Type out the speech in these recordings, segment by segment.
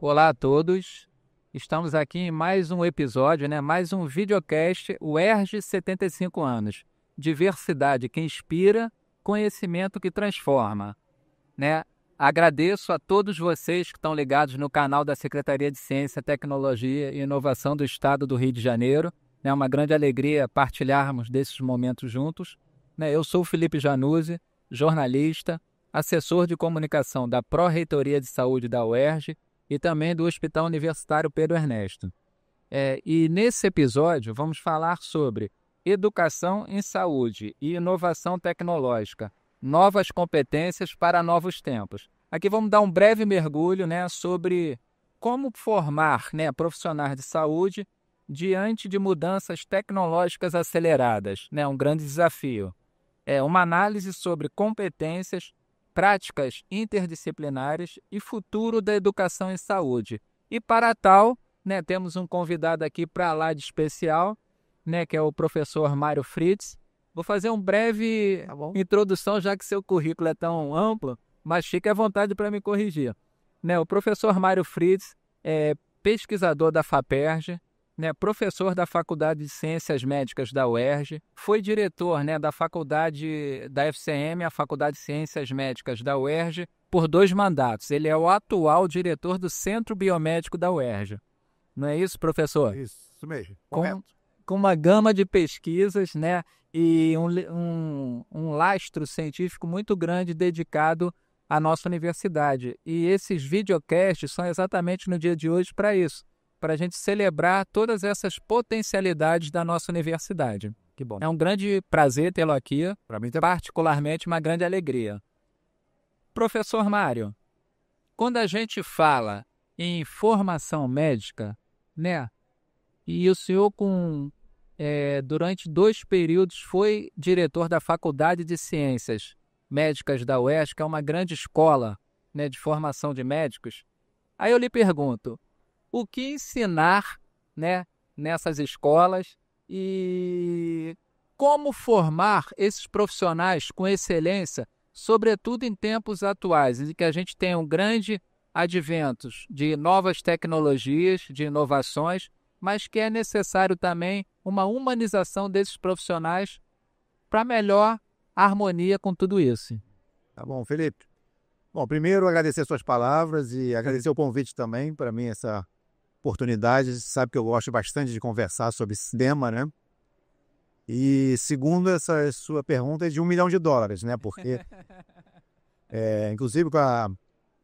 Olá a todos, estamos aqui em mais um episódio, mais um videocast, o ERJ 75 anos, diversidade que inspira, conhecimento que transforma. Agradeço a todos vocês que estão ligados no canal da Secretaria de Ciência, Tecnologia e Inovação do Estado do Rio de Janeiro. É uma grande alegria partilharmos desses momentos juntos. Eu sou o Felipe Januzzi, jornalista, assessor de comunicação da Pró-Reitoria de Saúde da UERJ e também do Hospital Universitário Pedro Ernesto. E nesse episódio vamos falar sobre educação em saúde e inovação tecnológica, novas competências para novos tempos. Aqui vamos dar um breve mergulho sobre como formar profissionais de saúde diante de mudanças tecnológicas aceleradas, um grande desafio. Uma análise sobre competências, práticas interdisciplinares e futuro da educação em saúde. E para tal, temos um convidado aqui para lá de especial, que é o professor Mário Fritz. Vou fazer uma breve introdução, já que seu currículo é tão amplo, mas fique à vontade para me corrigir. O professor Mário Fritz é pesquisador da FAPERJ, professor da Faculdade de Ciências Médicas da UERJ, foi diretor da faculdade da FCM, a Faculdade de Ciências Médicas da UERJ, por 2 mandatos. Ele é o atual diretor do Centro Biomédico da UERJ. Não é isso, professor? Isso mesmo. Com uma gama de pesquisas, e um lastro científico muito grande dedicado à nossa universidade. E esses videocasts são exatamente no dia de hoje para isso, para a gente celebrar todas essas potencialidades da nossa universidade. Que bom. É um grande prazer tê-lo aqui, Para mim também. particularmente uma grande alegria. Professor Mário, quando a gente fala em formação médica, e o senhor durante 2 períodos foi diretor da Faculdade de Ciências Médicas da UERJ, que é uma grande escola de formação de médicos. Aí eu lhe pergunto, o que ensinar nessas escolas e como formar esses profissionais com excelência, sobretudo em tempos atuais, em que a gente tem um grande advento de novas tecnologias, de inovações, mas que é necessário também uma humanização desses profissionais para melhor harmonia com tudo isso. Tá bom, Felipe. Bom, primeiro agradecer suas palavras e agradecer o convite também. Para mim, essa oportunidade. Você sabe que eu gosto bastante de conversar sobre cinema, E segundo, essa sua pergunta é de $1 milhão, Porque, inclusive, com as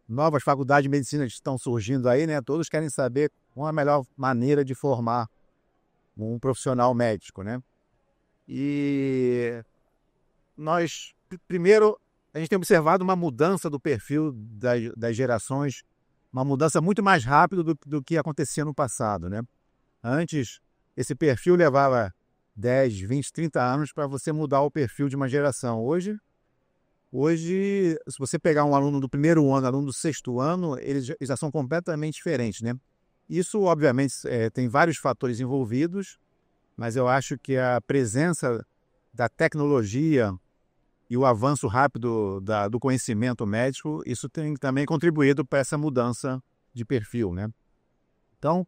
novas faculdades de medicina que estão surgindo aí, todos querem saber qual a melhor maneira de formar um profissional médico, E nós, primeiro, a gente tem observado uma mudança do perfil das gerações, uma mudança muito mais rápida do que acontecia no passado, Antes, esse perfil levava 10, 20, 30 anos para você mudar o perfil de uma geração. Hoje, se você pegar um aluno do primeiro ano, aluno do 6º ano, eles já são completamente diferentes, Isso, obviamente, tem vários fatores envolvidos, mas eu acho que a presença da tecnologia e o avanço rápido do conhecimento médico, isso tem também contribuído para essa mudança de perfil, Então,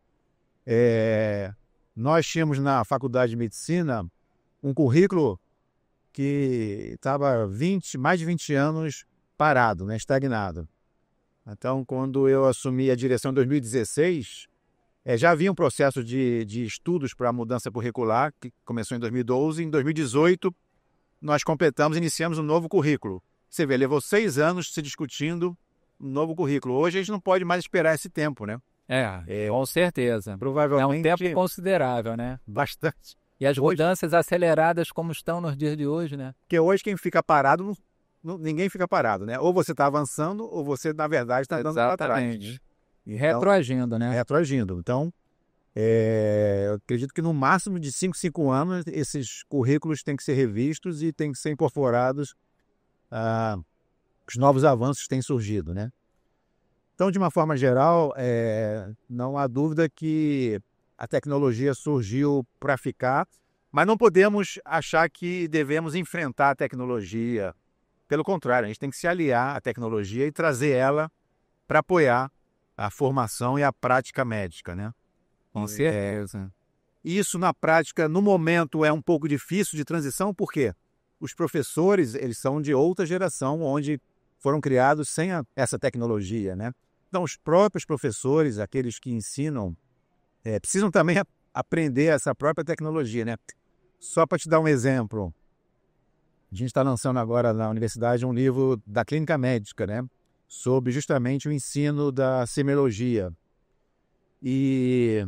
nós tínhamos na Faculdade de Medicina um currículo que estava mais de 20 anos parado, estagnado. Então, quando eu assumi a direção em 2016, já havia um processo de estudos para a mudança curricular, que começou em 2012. Em 2018, nós iniciamos um novo currículo. Você vê, levou 6 anos se discutindo um novo currículo. Hoje a gente não pode mais esperar esse tempo, Com certeza. Provavelmente, É um tempo considerável, bastante. E as mudanças aceleradas como estão nos dias de hoje, Porque hoje quem fica parado, ninguém fica parado, Ou você está avançando, ou você, na verdade, está andando para trás. E retroagindo, Retroagindo. Então, eu acredito que no máximo de 5 anos, esses currículos têm que ser revistos e têm que ser incorporados os novos avanços que têm surgido, Então, de uma forma geral, não há dúvida que a tecnologia surgiu para ficar, mas não podemos achar que devemos enfrentar a tecnologia. Pelo contrário, a gente tem que se aliar à tecnologia e trazer ela para apoiar a formação e a prática médica, né? Com certeza. Isso, na prática, no momento, é um pouco difícil de transição, porque os professores, eles são de outra geração, onde foram criados sem essa tecnologia, né? Então, os próprios professores, aqueles que ensinam, precisam também aprender essa própria tecnologia, né? Só para te dar um exemplo, a gente está lançando agora na universidade um livro da clínica médica, né? Sobre justamente o ensino da semiologia. E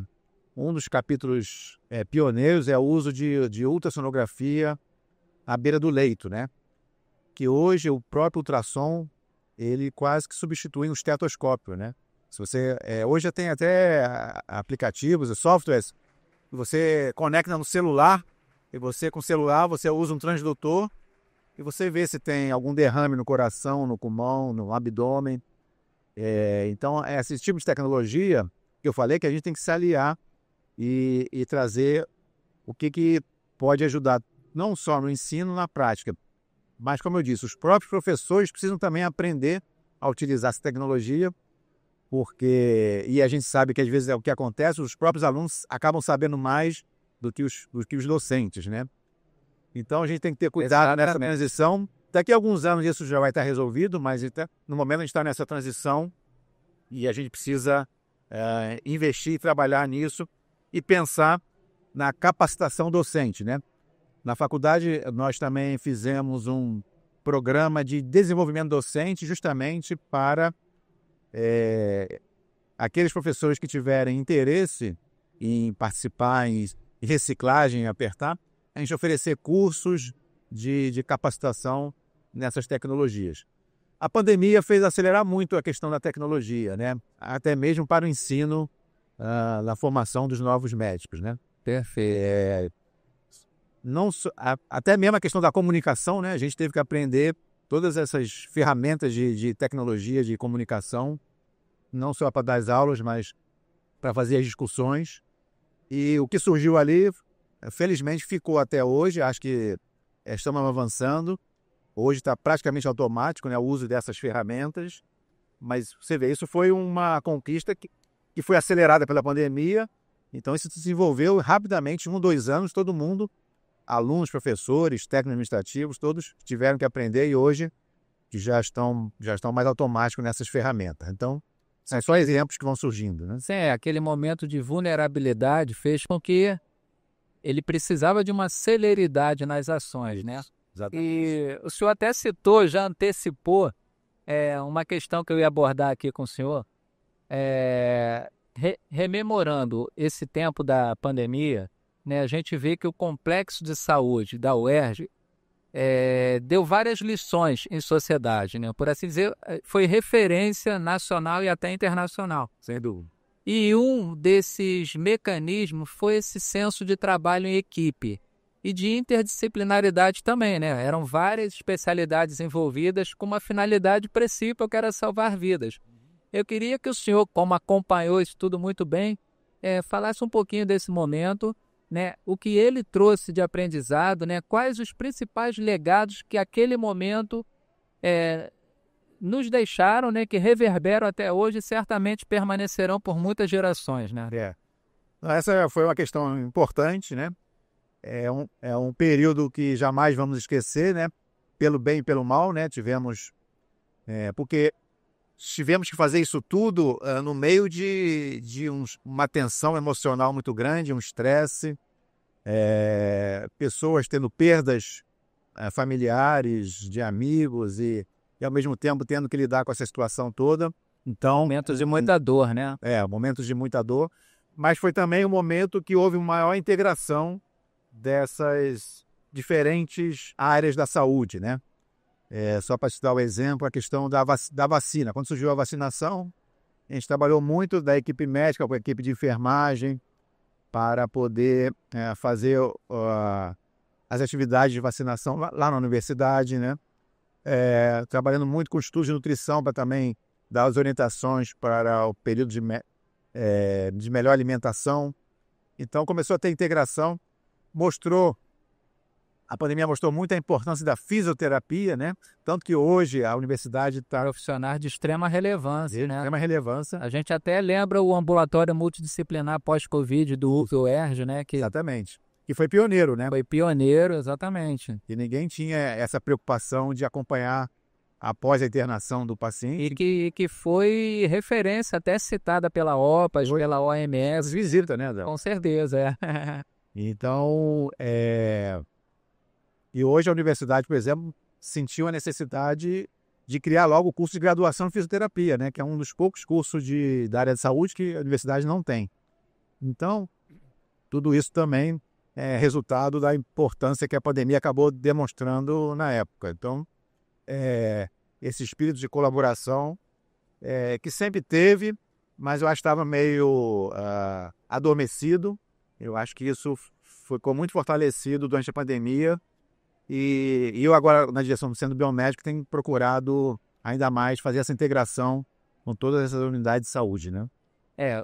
um dos capítulos pioneiros é o uso de ultrassonografia à beira do leito, né? Que hoje o próprio ultrassom, ele quase que substitui um estetoscópio, né? Se você, hoje já tem até aplicativos e softwares que você conecta no celular e você, com o celular, você usa um transdutor e você vê se tem algum derrame no coração, no pulmão, no abdômen. Então, esse tipo de tecnologia que eu falei que a gente tem que se aliar e trazer o que pode ajudar não só no ensino, na prática, mas, como eu disse, os próprios professores precisam também aprender a utilizar essa tecnologia, e a gente sabe que às vezes é o que acontece, os próprios alunos acabam sabendo mais do que os docentes, né? Então a gente tem que ter cuidado nessa transição. Daqui a alguns anos isso já vai estar resolvido, mas no momento a gente está nessa transição e a gente precisa investir e trabalhar nisso e pensar na capacitação docente, né? Na faculdade nós também fizemos um programa de desenvolvimento docente justamente para aqueles professores que tiverem interesse em participar em reciclagem, apertar, a gente oferecer cursos de capacitação nessas tecnologias. A pandemia fez acelerar muito a questão da tecnologia, né? Até mesmo para o ensino na formação dos novos médicos, né? Perfeito. Até mesmo a questão da comunicação, né? A gente teve que aprender todas essas ferramentas de tecnologia, de comunicação, não só para dar as aulas, mas para fazer as discussões. E o que surgiu ali, felizmente, ficou até hoje. Acho que estamos avançando. Hoje está praticamente automático, né, o uso dessas ferramentas. Mas você vê, isso foi uma conquista que foi acelerada pela pandemia. Então, isso se desenvolveu rapidamente, 1 ou 2 anos, todo mundo, alunos, professores, técnicos administrativos, todos tiveram que aprender e hoje já estão mais automáticos nessas ferramentas. Então, são só exemplos que vão surgindo, né? Aquele momento de vulnerabilidade fez com que ele precisava de uma celeridade nas ações, né? Exatamente. E o senhor até citou, já antecipou uma questão que eu ia abordar aqui com o senhor. Rememorando esse tempo da pandemia, né, a gente vê que o complexo de saúde da UERJ deu várias lições em sociedade, né? Por assim dizer, foi referência nacional e até internacional. Sem dúvida. E um desses mecanismos foi esse senso de trabalho em equipe e de interdisciplinaridade também, né? Eram várias especialidades envolvidas com uma finalidade principal, que era salvar vidas. Eu queria que o senhor, como acompanhou isso tudo muito bem, falasse um pouquinho desse momento, né? O que ele trouxe de aprendizado, né? Quais os principais legados que aquele momento nos deixaram, né? Que reverberam até hoje e certamente permanecerão por muitas gerações, né? Essa foi uma questão importante, né? É um período que jamais vamos esquecer, né? Pelo bem e pelo mal, né? Porque tivemos que fazer isso tudo no meio de uma tensão emocional muito grande, um estresse, pessoas tendo perdas familiares, de amigos e ao mesmo tempo tendo que lidar com essa situação toda. Então, momentos de muita dor, né? Momentos de muita dor, mas foi também um momento que houve uma maior integração dessas diferentes áreas da saúde, né? Só para te dar o exemplo, a questão da vacina. Quando surgiu a vacinação, a gente trabalhou muito da equipe médica com a equipe de enfermagem para poder fazer as atividades de vacinação lá na universidade, né? Trabalhando muito com estudos de nutrição para também dar as orientações para o período de melhor alimentação. Então começou a ter integração, mostrou A pandemia mostrou muito a importância da fisioterapia, né? Tanto que hoje a universidade está de Profissionais de extrema relevância, né? extrema relevância. A gente até lembra o ambulatório multidisciplinar pós-Covid do UFO-UERJ, né? Que Exatamente. Que foi pioneiro, né? foi pioneiro, exatamente. E ninguém tinha essa preocupação de acompanhar após a internação do paciente. E que foi referência até citada pela OPAS, pela As OMS. visitas, né, Adão? Com certeza, é. Então, e hoje a universidade, por exemplo, sentiu a necessidade de criar logo o curso de graduação em fisioterapia, né? Que é um dos poucos cursos da área de saúde que a universidade não tem. Então, tudo isso também é resultado da importância que a pandemia acabou demonstrando na época. Então, esse espírito de colaboração que sempre teve, mas eu acho que estava meio adormecido. Eu acho que isso ficou muito fortalecido durante a pandemia. E eu agora, na direção do Centro Biomédico, tenho procurado ainda mais fazer essa integração com todas essas unidades de saúde, né?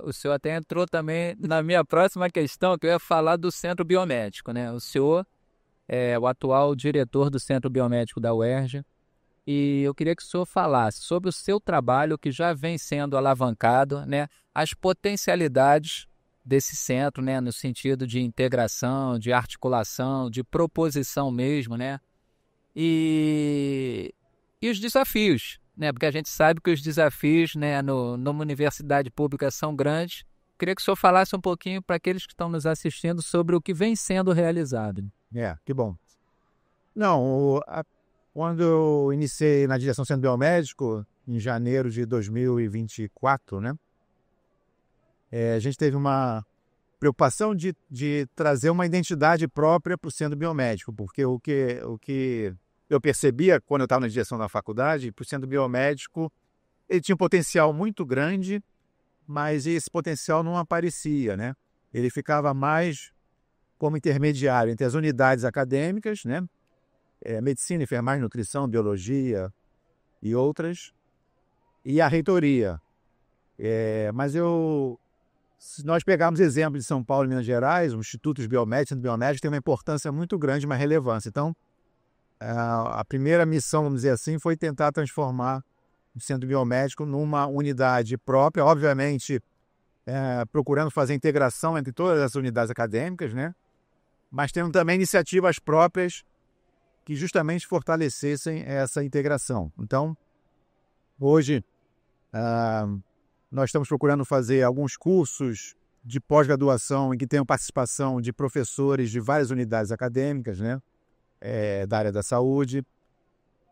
O senhor até entrou também na minha próxima questão, que eu ia falar do Centro Biomédico, né? O senhor é o atual diretor do Centro Biomédico da UERJ, e eu queria que o senhor falasse sobre o seu trabalho que já vem sendo alavancado, né? As potencialidades desse centro, né? No sentido de integração, de articulação, de proposição mesmo, né? E os desafios, né? Porque a gente sabe que os desafios, né, numa universidade pública são grandes. Queria que o senhor falasse um pouquinho para aqueles que estão nos assistindo sobre o que vem sendo realizado. Que bom. Não, quando eu iniciei na direção do Centro Biomédico, em janeiro de 2024, né? A gente teve uma preocupação de trazer uma identidade própria para o Centro Biomédico, porque o que eu percebia quando eu estava na direção da faculdade, para o Centro Biomédico, ele tinha um potencial muito grande, mas esse potencial não aparecia, né? Ele ficava mais como intermediário entre as unidades acadêmicas, né? Medicina, enfermagem, nutrição, biologia e outras, e a reitoria. Mas se nós pegarmos exemplos de São Paulo e Minas Gerais, os institutos biomédicos, Centro Biomédico tem uma importância muito grande, uma relevância. Então, a primeira missão, vamos dizer assim, foi tentar transformar o Centro Biomédico numa unidade própria, obviamente procurando fazer integração entre todas as unidades acadêmicas, né? Mas tendo também iniciativas próprias que justamente fortalecessem essa integração. Então, hoje, nós estamos procurando fazer alguns cursos de pós-graduação em que tenham participação de professores de várias unidades acadêmicas, né? Da área da saúde.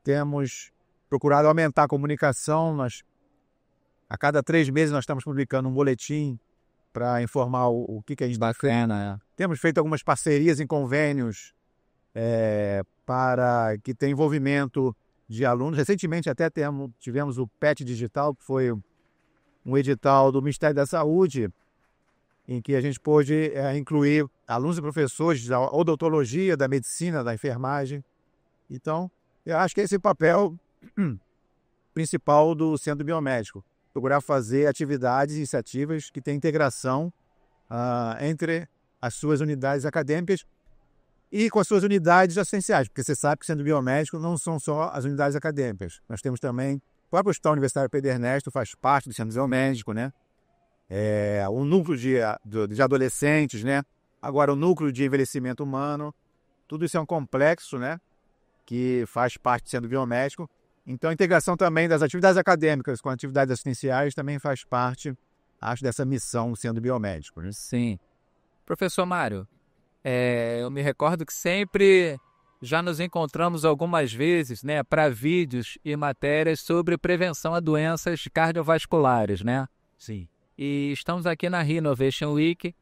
Temos procurado aumentar a comunicação. A cada 3 meses nós estamos publicando um boletim para informar o que a gente está fazendo. Temos feito algumas parcerias em convênios para que tenha envolvimento de alunos. Recentemente até tivemos o PET Digital, que foi um edital do Ministério da Saúde, em que a gente pôde incluir alunos e professores da odontologia, da medicina, da enfermagem. Então, eu acho que esse é o papel principal do Centro Biomédico, procurar fazer atividades e iniciativas que tenham integração entre as suas unidades acadêmicas e com as suas unidades assistenciais, porque você sabe que o Centro Biomédico não são só as unidades acadêmicas. Nós temos também o próprio Hospital Universitário Pedro Ernesto, faz parte do Centro Biomédico, né? O núcleo de adolescentes, né? Agora o núcleo de envelhecimento humano, tudo isso é um complexo, né? Que faz parte do Centro Biomédico. Então a integração também das atividades acadêmicas com atividades assistenciais também faz parte, acho, dessa missão do Centro Biomédico, né? Sim. Professor Mário, eu me recordo que sempre já nos encontramos algumas vezes, né, para vídeos e matérias sobre prevenção a doenças cardiovasculares, né? Sim. E estamos aqui na Renovation Week,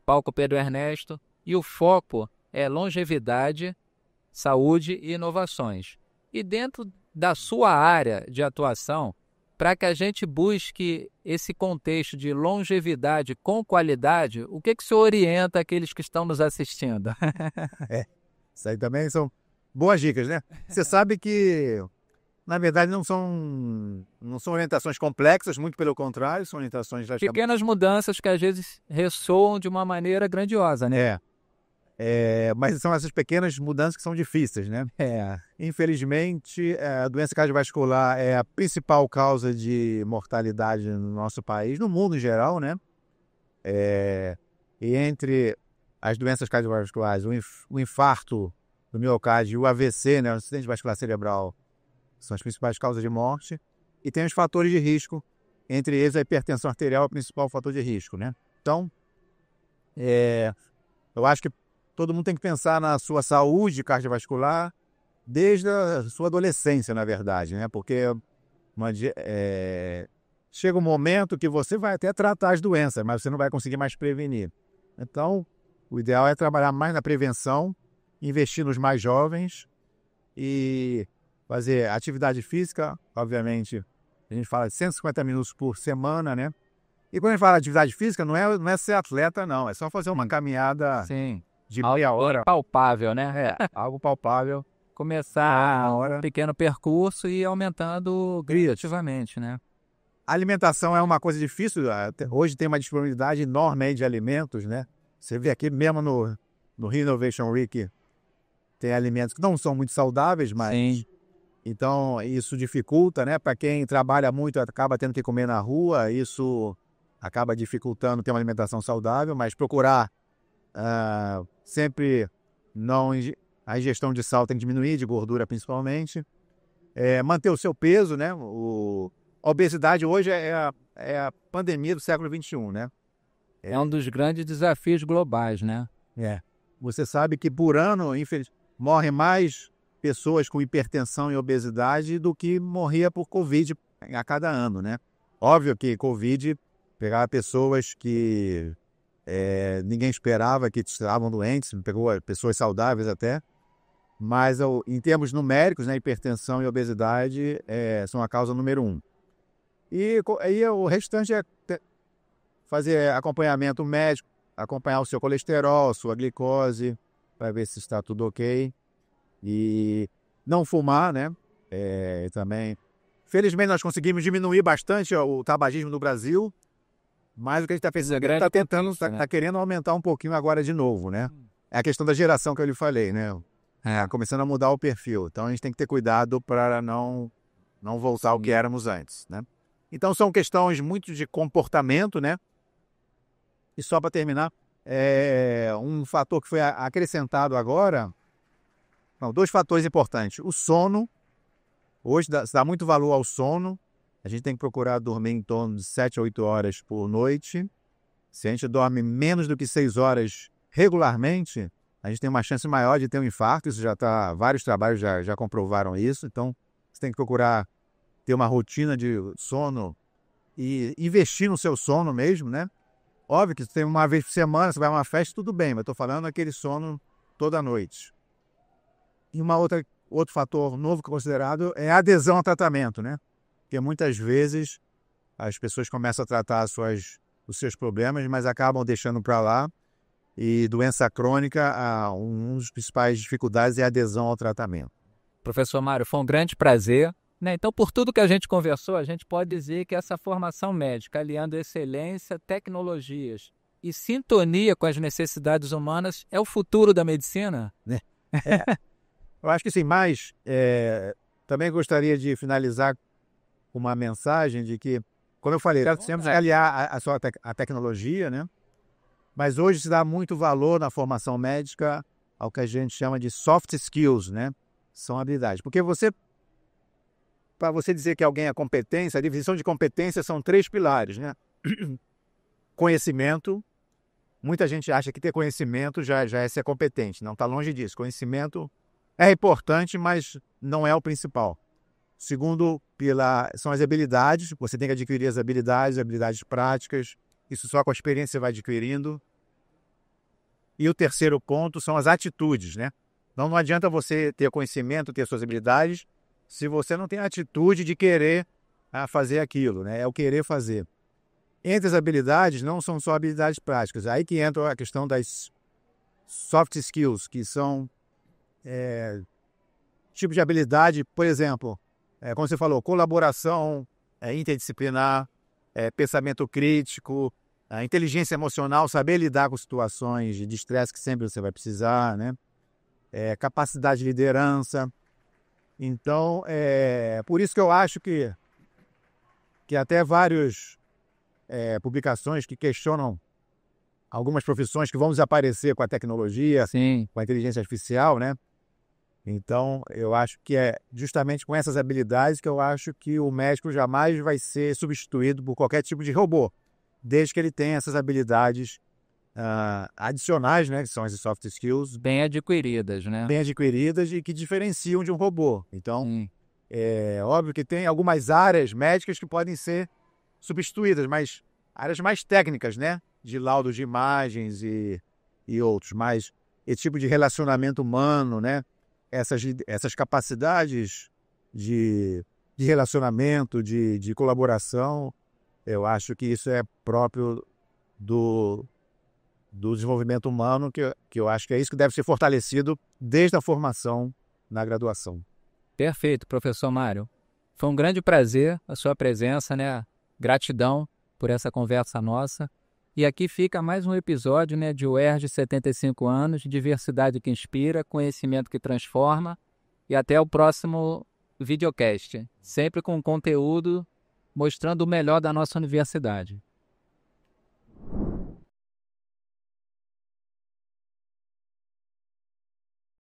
palco Pedro Ernesto, e o foco é longevidade, saúde e inovações. E dentro da sua área de atuação, para que a gente busque esse contexto de longevidade com qualidade, o que o senhor orienta aqueles que estão nos assistindo? Isso aí também são boas dicas, né? Você sabe que, na verdade, não são orientações complexas, muito pelo contrário, são orientações... Pequenas mudanças que às vezes ressoam de uma maneira grandiosa, né? Mas são essas pequenas mudanças que são difíceis, né? Infelizmente, a doença cardiovascular é a principal causa de mortalidade no nosso país, no mundo em geral, né? E entre as doenças cardiovasculares, o infarto do miocárdio e o AVC, né, o acidente vascular cerebral, são as principais causas de morte. E tem os fatores de risco, entre eles a hipertensão arterial é o principal fator de risco, né? Então, eu acho que todo mundo tem que pensar na sua saúde cardiovascular desde a sua adolescência, na verdade, né? Porque chega um momento que você vai até tratar as doenças, mas você não vai conseguir mais prevenir. Então, o ideal é trabalhar mais na prevenção, investir nos mais jovens e fazer atividade física, obviamente, a gente fala de 150 minutos por semana, né? E quando a gente fala de atividade física, não é ser atleta, não. É só fazer uma caminhada de meia hora. Palpável, né? Algo palpável. Começar um pequeno percurso e ir aumentando gradativamente, né? A alimentação é uma coisa difícil. Hoje tem uma disponibilidade enorme aí de alimentos, né? Você vê aqui mesmo no Rio Innovation Week, tem alimentos que não são muito saudáveis, mas... Sim. Então, isso dificulta, né? Para quem trabalha muito, acaba tendo que comer na rua, isso acaba dificultando ter uma alimentação saudável, mas procurar sempre não... A ingestão de sal tem que diminuir, de gordura principalmente. Manter o seu peso, né? A obesidade hoje é a pandemia do século XXI, né? É um dos grandes desafios globais, né? Você sabe que por ano, infelizmente, morrem mais pessoas com hipertensão e obesidade do que morria por Covid a cada ano, né? Óbvio que Covid pegava pessoas que ninguém esperava que estavam doentes, pegou pessoas saudáveis até, mas em termos numéricos, né, hipertensão e obesidade são a causa número 1. E o restante é fazer acompanhamento médico, acompanhar o seu colesterol, sua glicose, para ver se está tudo ok. E não fumar, né? Também. Felizmente nós conseguimos diminuir bastante o tabagismo no Brasil, mas o que a gente está pensando, está querendo aumentar um pouquinho agora de novo, né? É a questão da geração que eu lhe falei, né? Começando a mudar o perfil. Então a gente tem que ter cuidado para não voltar ao que éramos antes, né? Então são questões muito de comportamento, né? E só para terminar, um fator que foi acrescentado agora... Não, 2 fatores importantes. O sono. Hoje se dá muito valor ao sono. A gente tem que procurar dormir em torno de 7 a 8 horas por noite. Se a gente dorme menos do que 6 horas regularmente, a gente tem uma chance maior de ter um infarto. Isso vários trabalhos já comprovaram isso. Então, você tem que procurar ter uma rotina de sono e investir no seu sono mesmo, né? Óbvio que você tem uma vez por semana, você vai a uma festa, tudo bem, mas estou falando aquele sono toda noite. E outro fator novo considerado é a adesão ao tratamento, né? Porque muitas vezes as pessoas começam a tratar os seus problemas, mas acabam deixando para lá. E doença crônica, uma das principais dificuldades é a adesão ao tratamento. Professor Mário, foi um grande prazer, né? Então, por tudo que a gente conversou, a gente pode dizer que essa formação médica, aliando excelência, tecnologias e sintonia com as necessidades humanas, é o futuro da medicina? Eu acho que sim, mas também gostaria de finalizar com uma mensagem de que, como eu falei, temos que aliar a tecnologia, né? Mas hoje se dá muito valor na formação médica ao que a gente chama de soft skills, né? São habilidades. Porque para você dizer que alguém é competência, a definição de competência são 3 pilares, né? Conhecimento. Muita gente acha que ter conhecimento já é ser competente. Não, está longe disso. Conhecimento é importante, mas não é o principal. Segundo são as habilidades. Você tem que adquirir as habilidades práticas. Isso só com a experiência você vai adquirindo. E o terceiro ponto são as atitudes, né? Não adianta você ter conhecimento, ter suas habilidades, se você não tem a atitude de querer fazer aquilo, né? É o querer fazer. Entre as habilidades, não são só habilidades práticas. Aí que entra a questão das soft skills, que são tipo de habilidade, por exemplo, como você falou, colaboração interdisciplinar, pensamento crítico, A inteligência emocional, saber lidar com situações de estresse que sempre você vai precisar, né? Capacidade de liderança. Então, por isso que eu acho que até várias publicações que questionam algumas profissões que vão desaparecer com a tecnologia, Sim. com a inteligência artificial, né? Então, eu acho que é justamente com essas habilidades que eu acho que o médico jamais vai ser substituído por qualquer tipo de robô, desde que ele tenha essas habilidades adicionais, né, que são as soft skills, Bem adquiridas, né? bem adquiridas e que diferenciam de um robô. Então, Sim. é óbvio que tem algumas áreas médicas que podem ser substituídas, mas áreas mais técnicas, né, de laudos de imagens e outros, mas esse tipo de relacionamento humano, né, essas capacidades de relacionamento, de colaboração, eu acho que isso é próprio do desenvolvimento humano, que eu acho que é isso que deve ser fortalecido desde a formação na graduação. Perfeito, professor Mário. Foi um grande prazer a sua presença, né? Gratidão por essa conversa nossa. E aqui fica mais um episódio, né, de UERJ 75 anos, diversidade que inspira, conhecimento que transforma. E até o próximo videocast, sempre com conteúdo mostrando o melhor da nossa universidade.